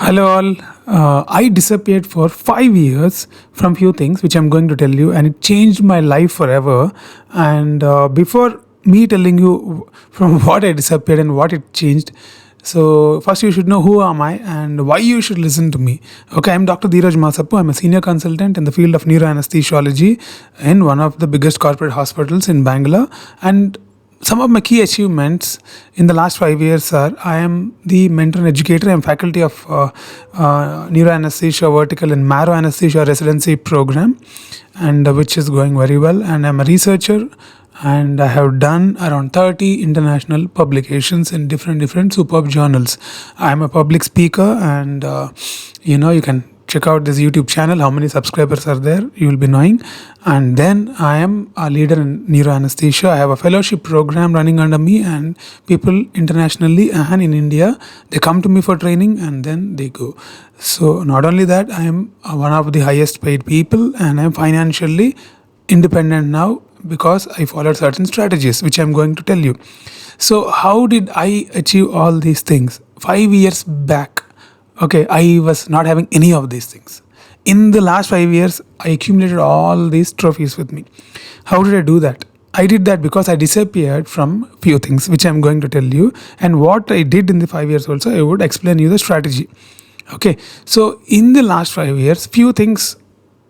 Hello all. I disappeared for 5 years from few things which I'm going to tell you, and it changed my life forever. And before me telling you from what I disappeared and what it changed, so first you should know who am I and why you should listen to me. Okay, I'm Dr. Dheeraj Masapu. I'm a senior consultant in the field of neuroanesthesiology in one of the biggest corporate hospitals in Bangalore, and some of my key achievements in the last 5 years are I am the mentor and educator. I'm faculty of neuroanesthesia vertical and marrow anesthesia residency program, and which is going very well. And I'm a researcher, and I have done around 30 international publications in different superb journals. I'm a public speaker, and you can check out this YouTube channel. How many subscribers are there? You will be knowing. And then I am a leader in neuroanesthesia. I have a fellowship program running under me, and people internationally and in India, they come to me for training and then they go. So not only that, I am one of the highest paid people, and I am financially independent now because I followed certain strategies which I'm going to tell you. So how did I achieve all these things? 5 years back, okay, I was not having any of these things. In the last 5 years, I accumulated all these trophies with me. How did I do that? I did that because I disappeared from few things, which I'm going to tell you. And what I did in the 5 years also, I would explain you the strategy. Okay, so in the last 5 years, few things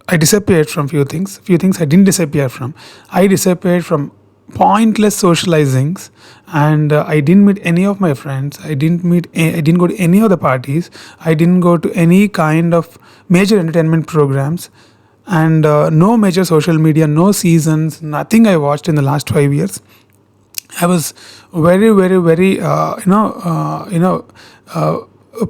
I disappeared from, few things I didn't disappear from. I disappeared from pointless socializings, and I didn't meet any of my friends. I didn't go to any of the parties. I didn't go to any kind of major entertainment programs, and no major social media, no seasons, nothing I watched in the last 5 years. I was very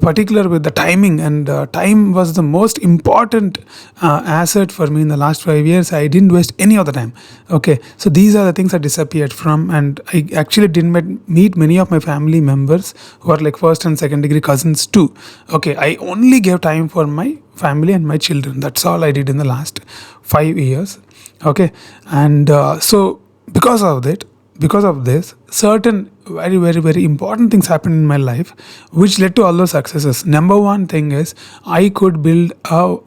particular with the timing, and time was the most important asset for me in the last 5 years. I didn't waste any of the time. Okay, so these are the things I disappeared from, and I actually didn't meet many of my family members who are like first and second degree cousins too. Okay, I only gave time for my family and my children. That's all I did in the last 5 years. Okay, and so because of this, certain very important things happened in my life which led to all those successes. Number one thing is I could build a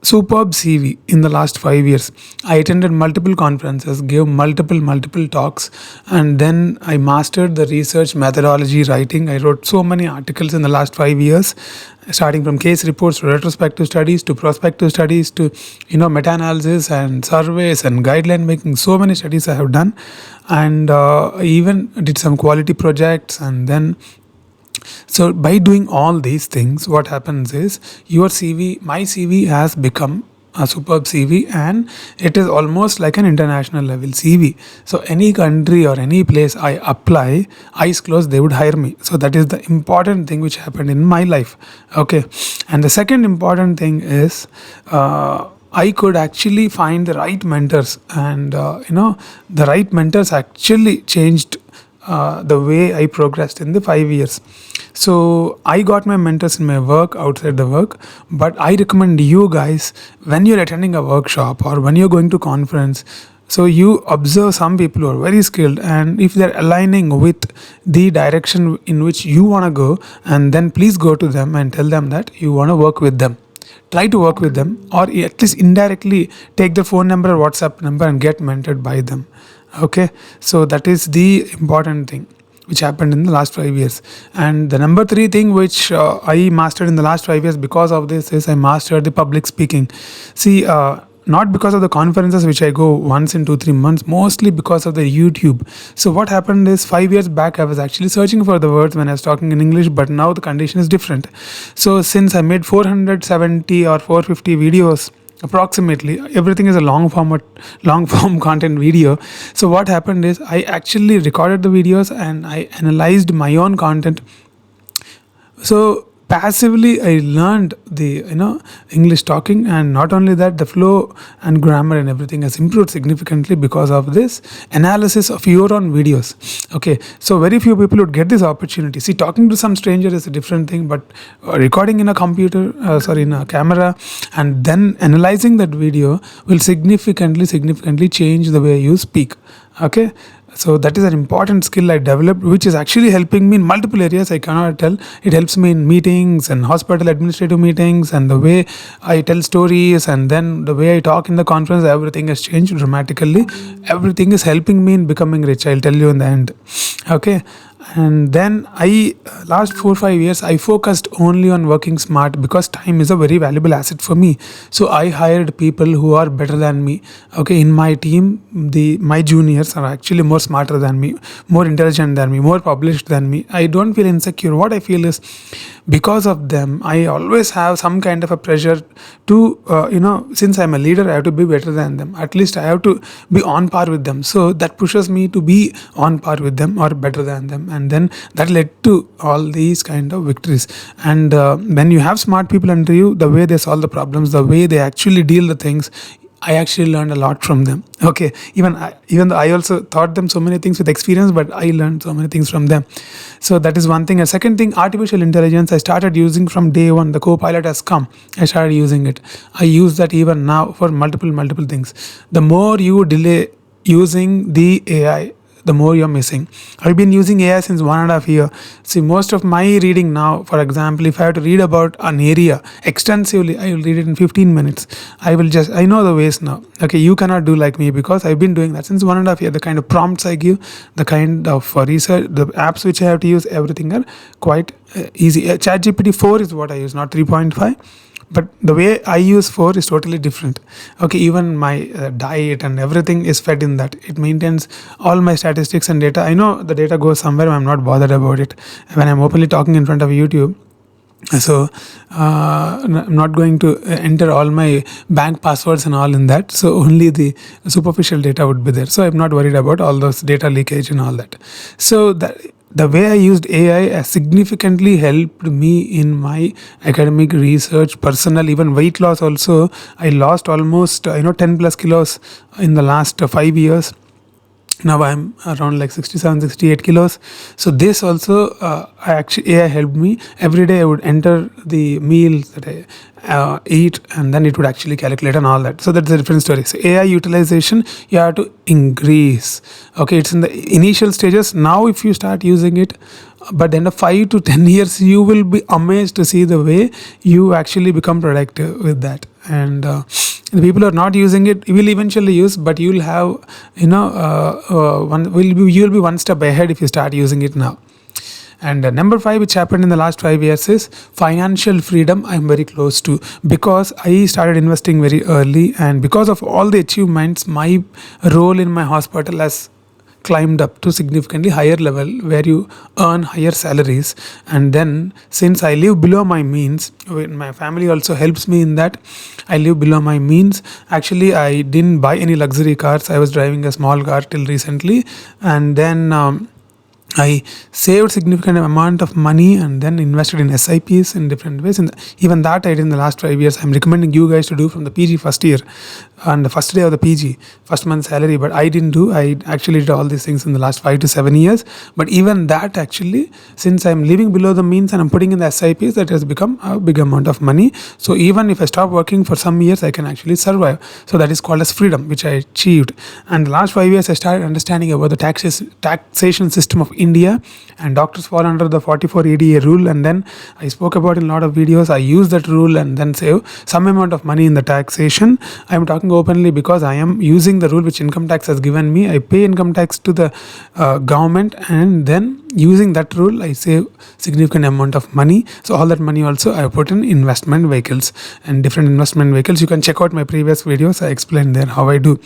superb CV in the last 5 years. I attended multiple conferences, gave multiple talks, and then I mastered the research methodology writing. I wrote so many articles in the last 5 years, starting from case reports to retrospective studies to prospective studies to meta-analysis and surveys and guideline making. So many studies I have done, and I even did some quality projects. And then, so by doing all these things, what happens is my CV has become a superb CV, and it is almost like an international level CV. So any country or any place I apply, eyes closed, they would hire me. So that is the important thing which happened in my life. Okay, and the second important thing is I could actually find the right mentors, and the right mentors actually changed the way I progressed in the 5 years. So I got my mentors in my work, outside the work, but I recommend you guys, when you're attending a workshop or when you're going to conference, so you observe some people who are very skilled, and if they're aligning with the direction in which you want to go, and then please go to them and tell them that you want to work with them. Try to work with them, or at least indirectly take the phone number or WhatsApp number and get mentored by them. Okay, so that is the important thing which happened in the last 5 years. And the number three thing which I mastered in the last 5 years because of this is I mastered the public speaking. See, not because of the conferences which I go once in 2-3 months, mostly because of the YouTube. So what happened is 5 years back I was actually searching for the words when I was talking in English, but now the condition is different. So since I made 470 or 450 videos, approximately everything is a long form content video. So what happened is I actually recorded the videos and I analyzed my own content. So passively I learned the English talking, and not only that, the flow and grammar and everything has improved significantly because of this analysis of your own videos. Okay, so very few people would get this opportunity. See, talking to some stranger is a different thing, but recording in a in a camera and then analyzing that video will significantly change the way you speak. Okay, So that is an important skill I developed, which is actually helping me in multiple areas. I cannot tell. It helps me in meetings and hospital administrative meetings, and the way I tell stories, and then the way I talk in the conference. Everything has changed dramatically. Everything is helping me in becoming rich. I'll tell you in the end. Okay. And then I last 4 5 years I focused only on working smart, because time is a very valuable asset for me. So I hired people who are better than me. Okay, in my team, the my juniors are actually more smarter than me, more intelligent than me, more published than me. I don't feel insecure. What I feel is, because of them, I always have some kind of a pressure to since I'm a leader, I have to be better than them. At least I have to be on par with them. So that pushes me to be on par with them or better than them, and then that led to all these kind of victories. And when you have smart people under you, the way they solve the problems, the way they actually deal the things, I actually learned a lot from them. Okay, even though I also taught them so many things with experience, but I learned so many things from them. So that is one thing. A second thing, artificial intelligence, I started using from day one. The Copilot has come. I started using it. I use that even now for multiple things. The more you delay using the AI, the more you're missing. I've been using AI since 1.5 years. See, most of my reading now, for example, if I have to read about an area extensively, I will read it in 15 minutes. I know the ways now. Okay, you cannot do like me, because I've been doing that since 1.5 years. The kind of prompts I give, the kind of research, the apps which I have to use, everything are quite easy. ChatGPT 4 is what I use, not 3.5. But the way I use 4 is totally different. Okay, even my diet and everything is fed in that. It maintains all my statistics and data. I know the data goes somewhere, I'm not bothered about it when I'm openly talking in front of YouTube. So I'm not going to enter all my bank passwords and all in that. So only the superficial data would be there. So I'm not worried about all those data leakage and all that. So the way I used AI has significantly helped me in my academic research, personal, even weight loss also. I lost almost 10 plus kilos in the last 5 years. Now I'm around like 67 68 kilos. So this also AI helped me. Every day I would enter the meals that I eat, and then it would actually calculate and all that. So that's a different story. So AI utilization, you have to increase. Okay, it's in the initial stages. Now if you start using it, but then 5 to 10 years, you will be amazed to see the way you actually become productive with that. And the people who are not using it, you will eventually use, but you'll have you'll be one step ahead if you start using it now. And number 5, which happened in the last 5 years, is financial freedom. I'm very close to, because I started investing very early, and because of all the achievements, my role in my hospital has climbed up to significantly higher level, where you earn higher salaries. And then, since I live below my means, my family also helps me in that. I live below my means. Actually, I didn't buy any luxury cars. I was driving a small car till recently, and then I saved significant amount of money and then invested in SIPs in different ways. And even that I did in the last 5 years. I'm recommending you guys to do from the PG first year and the first day of the PG, first month salary. But I didn't do. I actually did all these things in the last 5 to 7 years. But even that actually, since I'm living below the means and I'm putting in the SIPs, that has become a big amount of money. So even if I stop working for some years, I can actually survive. So that is called as freedom, which I achieved. And the last 5 years, I started understanding about the taxation system of India, and doctors fall under the 44 ADA rule. And then I spoke about in a lot of videos. I use that rule and then save some amount of money in the taxation. I am talking openly because I am using the rule which income tax has given me. I pay income tax to the government, and then using that rule, I save significant amount of money. So all that money also I put in investment vehicles and different investment vehicles. You can check out my previous videos. I explained there how I do.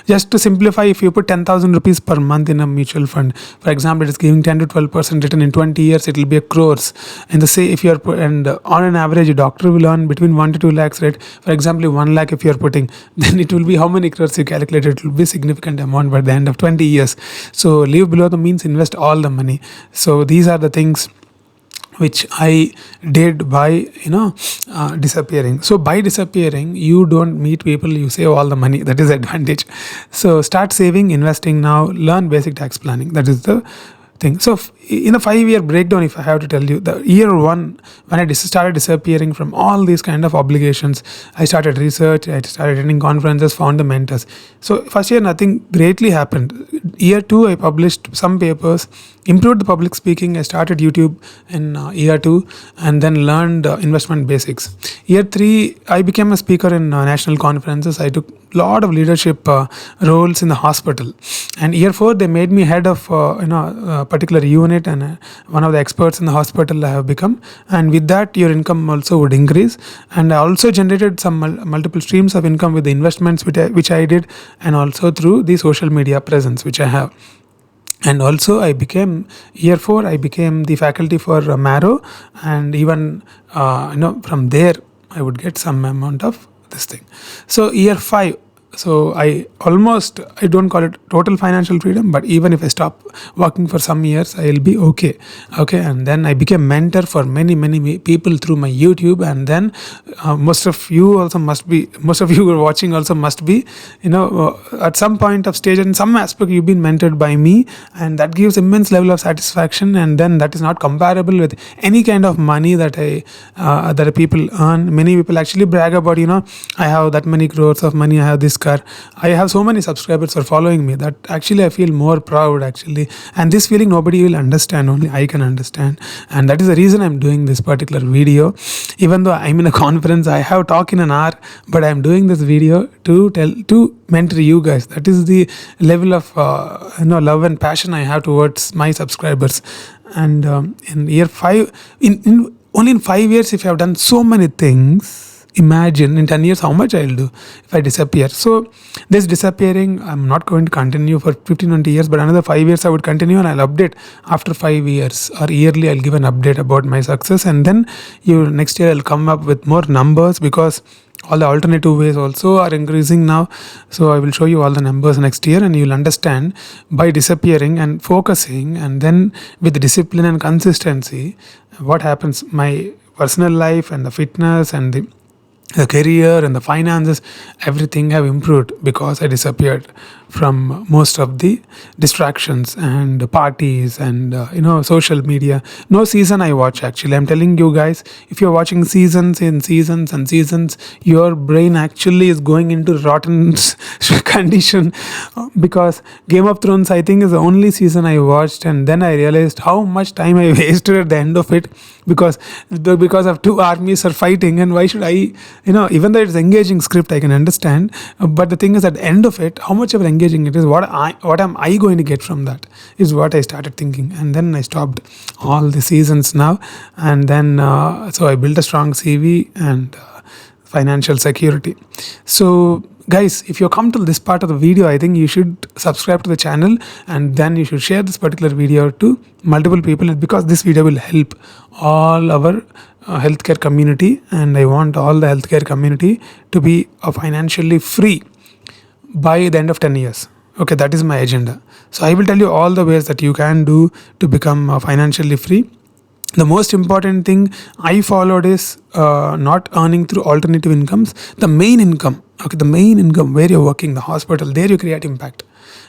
Just to simplify, if you put 10,000 rupees per month in a mutual fund, for example, it is giving 10 to 12% return in 20 years. It will be a crores. And the say if you are and on an average, a doctor will earn between 1 to 2 lakhs, right? For example, 1 lakh if you are putting, then it will be how many crores you calculate. It will be significant amount by the end of 20 years. So live below the means, invest all the money. So these are the things which I did by disappearing. So by disappearing, you don't meet people, you save all the money. That is the advantage. So start saving, investing now, learn basic tax planning. That is the thing. So in a 5-year breakdown, if I have to tell you, the year one, when I started disappearing from all these kind of obligations, I started research, I started attending conferences, found the mentors. So first year nothing greatly happened. Year two, I published some papers, improved the public speaking. I started YouTube in year two, and then learned investment basics. Year three, I became a speaker in national conferences. I took lot of leadership roles in the hospital. And year four, they made me head of a particular unit, and one of the experts in the hospital I have become. And with that, your income also would increase. And I also generated some multiple streams of income with the investments which I did, and also through the social media presence which I have. And also I became, year four, I became the faculty for Marrow, and even from there I would get some amount of this thing. So year five, so I don't call it total financial freedom, but even if I stop working for some years, I'll be okay. And then I became mentor for many people through my YouTube. And then most of you who are watching also must be, at some point of stage, in some aspect, you've been mentored by me, and that gives immense level of satisfaction. And then that is not comparable with any kind of money that people earn. Many people actually brag about, I have that many crores of money, I have this car, I have so many subscribers for following me, that actually I feel more proud actually. And this feeling nobody will understand, only I can understand. And that is the reason I'm doing this particular video. Even though I'm in a conference, I have talk in an hour, but I'm doing this video to mentor you guys. That is the level of love and passion I have towards my subscribers. And in year five, only in 5 years, if I have done so many things, imagine in 10 years how much I'll do if I disappear. So this disappearing, I'm not going to continue for 15-20 years, but another 5 years I would continue, and I'll update after 5 years, or yearly I'll give an update about my success. And then next year I'll come up with more numbers, because all the alternative ways also are increasing now. So I will show you all the numbers next year, and you'll understand by disappearing and focusing, and then with discipline and consistency, what happens. My personal life and the fitness and the career and the finances, everything have improved because I disappeared from most of the distractions and parties and social media. No season I watch, actually. I'm telling you guys, if you're watching seasons and seasons, your brain actually is going into rotten condition, because Game of Thrones, I think, is the only season I watched, and then I realized how much time I wasted at the end of it, because of two armies are fighting. And why should I, even though it's engaging script, I can understand, but the thing is, at the end of it, how much of engaging it is, what am I going to get from that, is what I started thinking. And then I stopped all the seasons now. And then so I built a strong CV and financial security. So guys, if you come to this part of the video, I think you should subscribe to the channel, and then you should share this particular video to multiple people, because this video will help all our healthcare community, and I want all the healthcare community to be financially free by the end of 10 years. Okay, that is my agenda. So I will tell you all the ways that you can do to become financially free. The most important thing I followed is not earning through alternative incomes. The main income, where you're working, the hospital, there you create impact.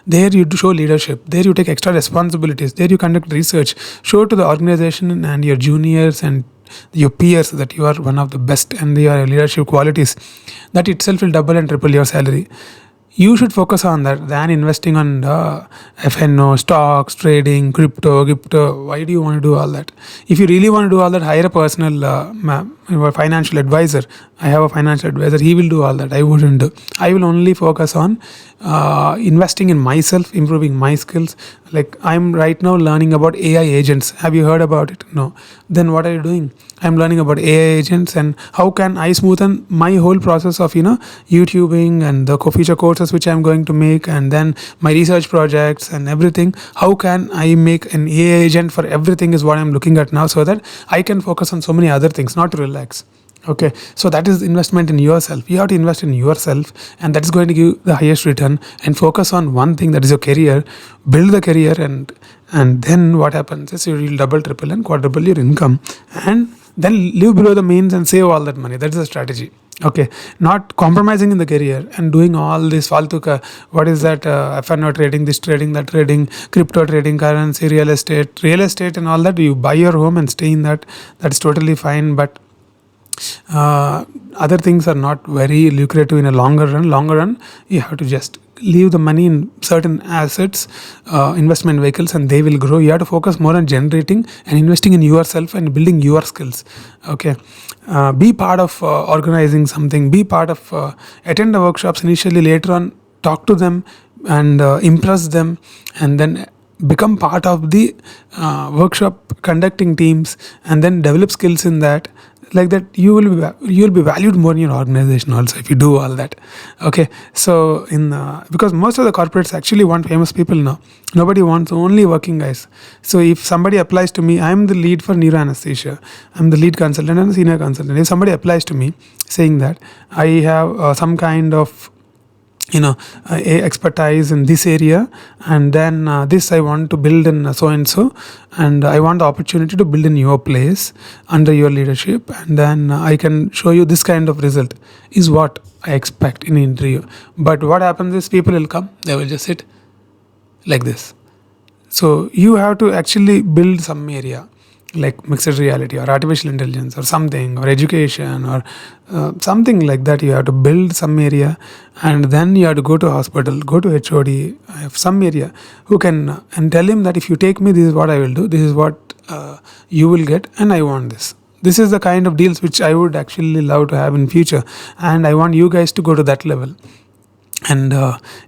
There you show leadership. There you take extra responsibilities. There you conduct research. Show to the organization and your juniors and your peers that you are one of the best, and your leadership qualities. That itself will double and triple your salary. You should focus on that than investing on FNO, stocks, trading, crypto. Why do you want to do all that? If you really want to do all that, hire a personal financial advisor. I have a financial advisor. He will do all that. I wouldn't do. I will only focus on investing in myself, improving my skills. Like, I'm right now learning about AI agents. Have you heard about it? No. Then what are you doing? I'm learning about AI agents, and how can I smoothen my whole process of YouTubing and the future courses which I'm going to make, and then my research projects and everything. How can I make an AI agent for everything is what I'm looking at now, so that I can focus on so many other things, not to relax. Okay, so that is investment in yourself. You have to invest in yourself, and that is going to give the highest return. And focus on one thing, that is your career. Build the career, and then what happens is you will double, triple, and quadruple your income, and then live below the means and save all that money. That is the strategy. Okay, not compromising in the career and doing all this faltuka. What is that? FNO trading, this trading, that trading, crypto trading, currency, real estate, and all that. You buy your home and stay in that. That's totally fine. But other things are not very lucrative in a longer run, you have to just leave the money in certain assets, investment vehicles, and they will grow. You have to focus more on generating and investing in yourself and building your skills. Okay, be part of organizing something, be part of attend the workshops initially, later on talk to them and impress them, and then become part of the workshop conducting teams, and then develop skills in that. Like that, you will be valued more in your organization also if you do all that. Okay, so in because most of the corporates actually want famous people now. Nobody wants only working guys. So if somebody applies to me, I'm the lead for neuro anesthesia, I'm the lead consultant and senior consultant. If somebody applies to me saying that I have some kind of a expertise in this area, and then this I want to build in so and so, and I want the opportunity to build in your place under your leadership, and then I can show you this kind of result, is what I expect in an interview. But what happens is people will come, they will just sit like this. So you have to actually build some area like mixed reality or artificial intelligence or something, or education, or something like that. You have to build some area, and then you have to go to hospital, go to HOD, have some area who can, and tell him that if you take me, this is what I will do, this is what you will get, and I want this. This is the kind of deals which I would actually love to have in future, and I want you guys to go to that level. And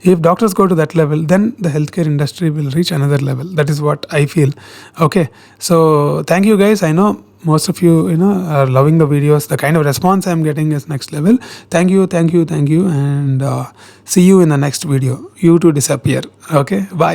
if doctors go to that level, then the healthcare industry will reach another level. That is what I feel. Okay, so thank you guys. I know most of you are loving the videos. The kind of response I'm getting is next level. Thank you, and see you in the next video. You too disappear. Okay, bye.